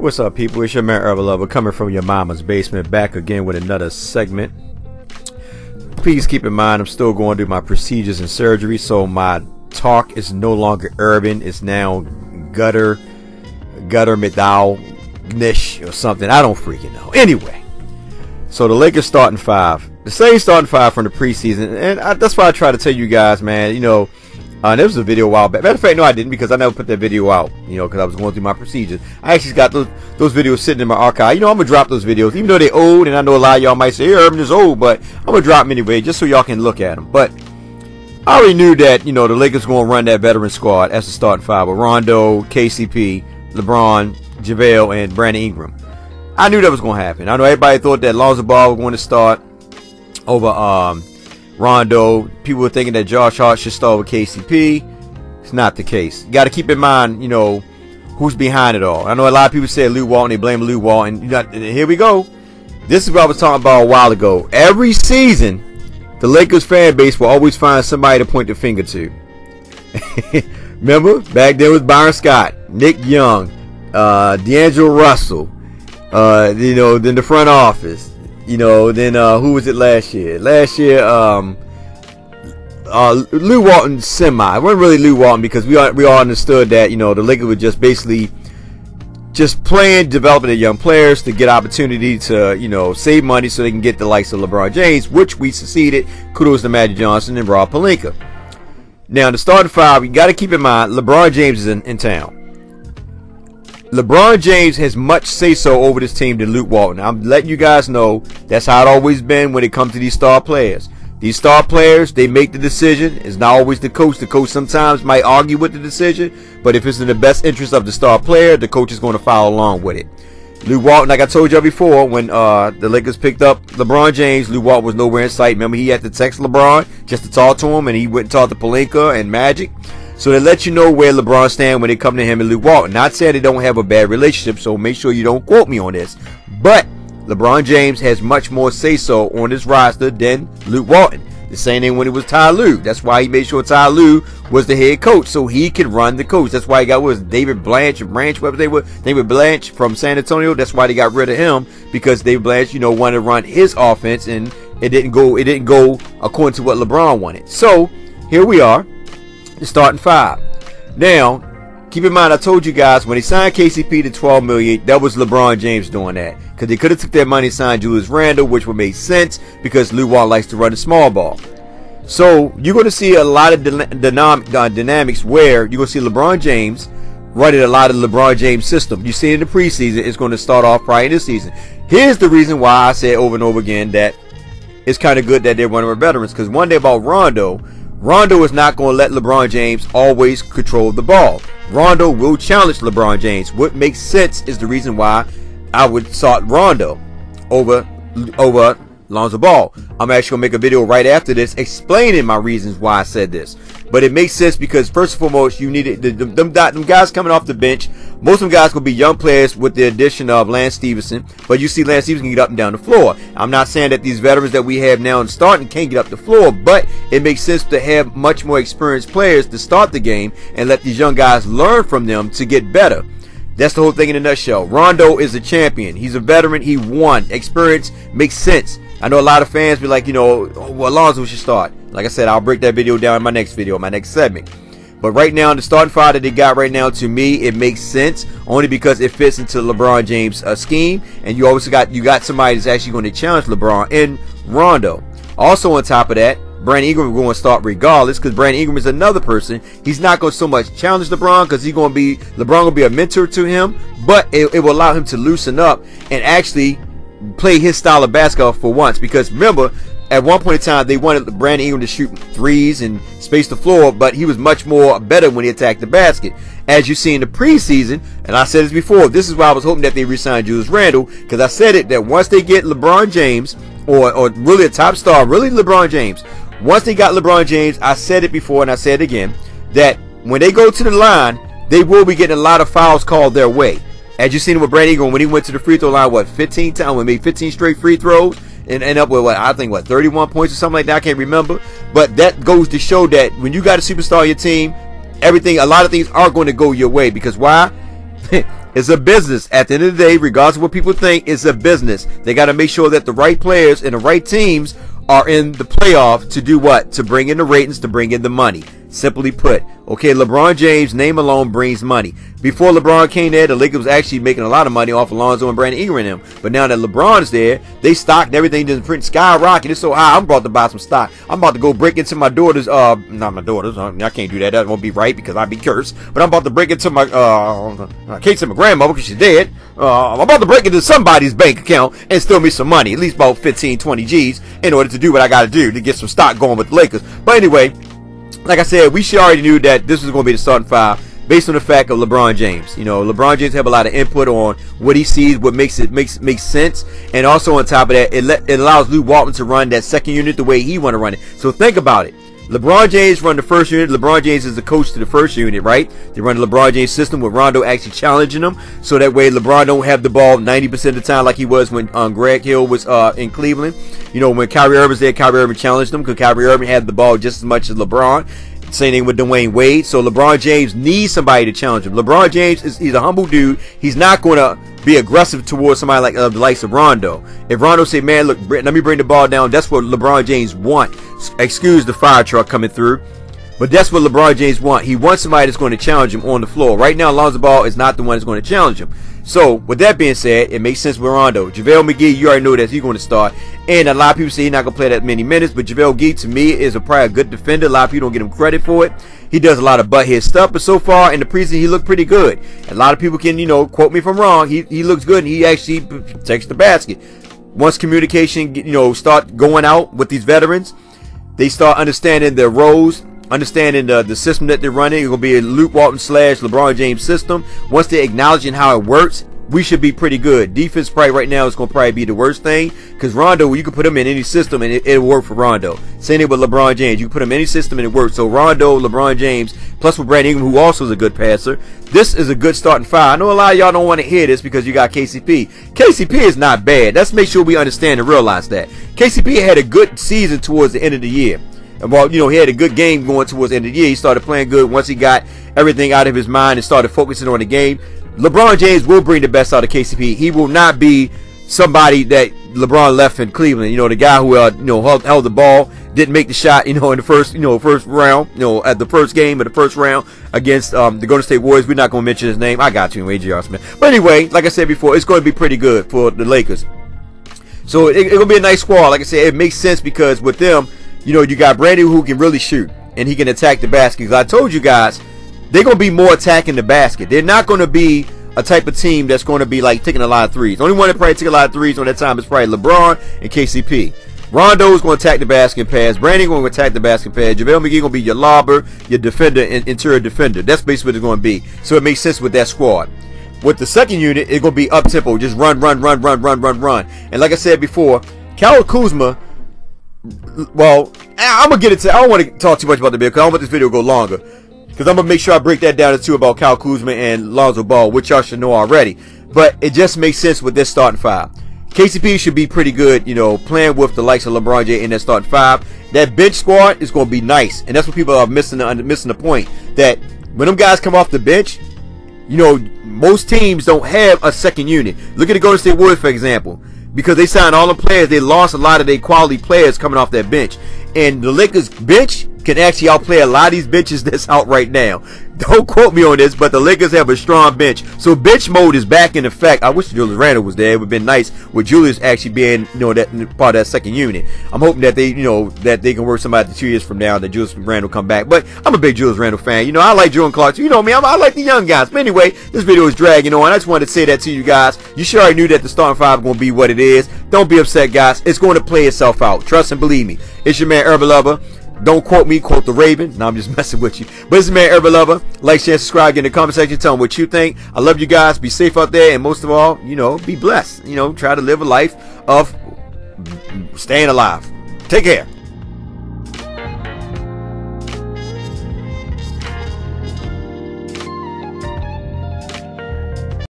What's up, people? It's your man Herbal Lover coming from your mama's basement, back again with another segment. Please keep in mind I'm still going through my procedures and surgery, so my talk is no longer urban. It's now gutter medal niche or something. I don't freaking know. Anyway, so the Lakers starting five, the same starting five from the preseason, and that's why I try to tell you guys, man. There was a video a while back. Matter of fact, no, I didn't, because I never put that video out, because I was going through my procedures. I actually got those videos sitting in my archive. I'm going to drop those videos, even though they're old, and I know a lot of y'all might say, hey, Urban is old, but I'm going to drop them anyway, just so y'all can look at them. But I already knew that, the Lakers going to run that veteran squad as the starting five with Rondo, KCP, LeBron, JaVale, and Brandon Ingram. I knew that was going to happen. I know everybody thought that Lonzo Ball was going to start over Rondo. People were thinking that Josh Hart should start with KCP. It's not the case. You got to keep in mind, who's behind it all. I know a lot of people say Lew Walton. They blame Lew Walton. Here we go. This is what I was talking about a while ago. Every season, the Lakers fan base will always find somebody to point the finger to. Remember? Back then it was Byron Scott, Nick Young, D'Angelo Russell, then the front office. Then who was it last year? Last year, Lew Walton semi. It wasn't really Lew Walton, because we all understood that the Lakers were just basically just playing, developing the young players to get opportunity to save money so they can get the likes of LeBron James, which we succeeded. Kudos to Magic Johnson and Rob Pelinka. Now the starting five, you got to keep in mind LeBron James is in town. LeBron James has much say-so over this team than Luke Walton. I'm letting you guys know that's how it always been when it comes to these star players. These star players, they make the decision. It's not always the coach. The coach sometimes might argue with the decision, but if it's in the best interest of the star player, the coach is going to follow along with it. Luke Walton, like I told you before, when the Lakers picked up LeBron James, Luke Walton was nowhere in sight. Remember, he had to text LeBron just to talk to him, and he went and talked to Pelinka and Magic. So they let you know where LeBron stands when they come to him and Luke Walton. Not saying they don't have a bad relationship, so make sure you don't quote me on this. But LeBron James has much more say-so on this roster than Luke Walton. The same thing when it was Ty Lue. That's why he made sure Ty Lue was the head coach, so he could run the coach. That's why he got David Blanche, whatever they were. David Blanche from San Antonio. That's why they got rid of him, because David Blanche, wanted to run his offense, and it didn't go according to what LeBron wanted. So here we are. The starting five. Now, keep in mind, I told you guys when they signed KCP to $12 million, that was LeBron James doing that, because they could have took their money and signed Julius Randle, which would make sense because Lew Walton likes to run the small ball. So you're going to see a lot of dynamics where you're going to see LeBron James running a lot of LeBron James system. You see it in the preseason. It's going to start off prior to this season. Here's the reason why I say over and over again that it's kind of good that they're one of our veterans, because one thing about Rondo is not going to let LeBron James always control the ball. Rondo will challenge LeBron James. What makes sense is the reason why I would start Rondo over Lonzo Ball. I'm actually going to make a video right after this explaining my reasons why I said this. But it makes sense because, first and foremost, you needed them guys coming off the bench. Most of them guys going to be young players with the addition of Lance Stevenson. But you see Lance Stevenson can get up and down the floor. I'm not saying that these veterans that we have now in starting can't get up the floor, but it makes sense to have much more experienced players to start the game and let these young guys learn from them to get better. That's the whole thing in a nutshell. Rondo is a champion. He's a veteran. He won. Experience makes sense. I know a lot of fans be like, Alonzo should start. Like I said, I'll break that video down in my next video, my next segment. But right now, the starting five that they got right now, to me, it makes sense only because it fits into LeBron James' scheme, and you obviously got somebody that's actually going to challenge LeBron and Rondo. Also, on top of that, Brandon Ingram going to start regardless, because Brandon Ingram is another person. He's not going to so much challenge LeBron, because LeBron going to be a mentor to him, but it will allow him to loosen up and actually play his style of basketball for once. Because remember, at one point in time, they wanted Brandon Ingram to shoot threes and space the floor, but he was much more better when he attacked the basket. As you see in the preseason, and I said this before, this is why I was hoping that they re-signed Julius Randle, because I said it, that once they get LeBron James, or really a top star, really LeBron James, once they got LeBron James, I said it before and I said it again, that when they go to the line, they will be getting a lot of fouls called their way. As you seen with Brandon Ingram when he went to the free throw line, 15 times, when he made 15 straight free throws, and end up with I think 31 points or something like that. I can't remember, but that goes to show that when you got a superstar on your team, a lot of things are going to go your way. Because why? It's a business. At the end of the day, regardless of what people think, it's a business. They got to make sure that the right players and the right teams are in the playoff to do what? To bring in the ratings, to bring in the money. Simply put, okay, LeBron James' name alone brings money. Before LeBron came there, the Lakers was actually making a lot of money off Alonzo and Brandon Ingram and them. But now that LeBron's there, they stocked everything, just print skyrocket. It's so high, I'm about to buy some stock. I'm about to go break into my daughter's, not my daughter's, I can't do that. That won't be right because I'd be cursed. But I'm about to break into my, I can't say my grandmother because she's dead. I'm about to break into somebody's bank account and steal me some money, at least about 15, 20 G's, in order to do what I got to do to get some stock going with the Lakers. But anyway, like I said, we already knew that this was going to be the starting five based on the fact of LeBron James. You know, LeBron James have a lot of input on what he sees, what makes sense, and also on top of that, it allows Luke Walton to run that second unit the way he want to run it. So think about it. LeBron James run the first unit. LeBron James is the coach to the first unit, right? They run the LeBron James system with Rondo actually challenging them, so that way LeBron don't have the ball 90% of the time like he was when Greg Hill was in Cleveland. You know, when Kyrie Irving was there, Kyrie Irving challenged him because Kyrie Irving had the ball just as much as LeBron. Same thing with Dwayne Wade. So LeBron James needs somebody to challenge him. LeBron James he's a humble dude. He's not going to be aggressive towards somebody like the likes of Rondo. If Rondo say, man, look, let me bring the ball down, that's what LeBron James want. Excuse the fire truck coming through. But that's what LeBron James want. He wants somebody that's going to challenge him on the floor. Right now, Lonzo Ball is not the one that's going to challenge him. So, with that being said, it makes sense with Rondo. JaVale McGee, you already know that he's going to start. And a lot of people say he's not going to play that many minutes. But JaVale McGee, to me, is probably a good defender. A lot of people don't get him credit for it. He does a lot of butt-head stuff. But so far in the preseason, he looked pretty good. A lot of people can, you know, quote me if I'm wrong. He looks good, and he actually protects the basket. Once communication, you know, start going out with these veterans, they start understanding their roles, understanding the system that they're running. It's going to be a Luke Walton / LeBron James system. Once they're acknowledging how it works, we should be pretty good. Defense probably right now is going to probably be the worst thing, because Rondo, you can put him in any system and it'll work for Rondo. Same thing with LeBron James. You can put him in any system and it works. So Rondo, LeBron James, plus with Brandon Ingram, who also is a good passer, this is a good starting five. I know a lot of y'all don't want to hear this because you got KCP. KCP is not bad. Let's make sure we understand and realize that. KCP had a good season towards the end of the year. Well, you know, he had a good game going towards the end of the year. He started playing good once he got everything out of his mind and started focusing on the game. LeBron James will bring the best out of KCP. He will not be somebody that LeBron left in Cleveland. You know, the guy who held the ball, didn't make the shot, in the first round, at the first game of the first round against the Golden State Warriors. We're not going to mention his name. I got you, J.R. Smith. But anyway, like I said before, it's going to be pretty good for the Lakers. So it's going to be a nice squad. Like I said, it makes sense because with them, you got Brandon who can really shoot and he can attack the basket. Because I told you guys, they're going to be more attacking the basket. They're not going to be a type of team that's going to be like taking a lot of threes. The only one that probably took a lot of threes on that time is probably LeBron and KCP. Rondo is going to attack the basket and pass. Brandon going to attack the basket and pass. JaVale McGee going to be your lobber, your defender, and interior defender. That's basically what it's going to be. So it makes sense with that squad. With the second unit, it's going to be up-tempo. Just run. And like I said before, Kyle Kuzma, well, I'm going to get into, I don't want to talk too much about the video because I don't want this video to go longer. Because I'm going to make sure I break that down too about Kyle Kuzma and Lonzo Ball, which y'all should know already. But it just makes sense with this starting five. KCP should be pretty good, playing with the likes of LeBron James in that starting five. That bench squad is going to be nice. And that's what people are missing the point. That when them guys come off the bench, most teams don't have a second unit. Look at the Golden State Warriors, for example. Because they signed all the players, they lost a lot of their quality players coming off that bench. And the Lakers bench can actually outplay a lot of these benches that's out right now. Don't quote me on this, but the Lakers have a strong bench. So bench mode is back in effect. I wish Julius Randle was there. It would have been nice with Julius actually being, that part of that second unit. I'm hoping that they, that they can work somebody 2 years from now that Julius Randle come back. But I'm a big Julius Randle fan. I like Jordan Clarkson. You know me, I like the young guys. But anyway, this video is dragging on. I just wanted to say that to you guys. You sure already knew that the starting five is going to be what it is. Don't be upset, guys. It's going to play itself out. Trust and believe me. It's your man, Urban Lover. Don't quote me, quote the Raven. No, I'm just messing with you. But it's man, Urban Lover. Like, share, subscribe, get in the comment section. Tell them what you think. I love you guys. Be safe out there. And most of all, be blessed. Try to live a life of staying alive. Take care.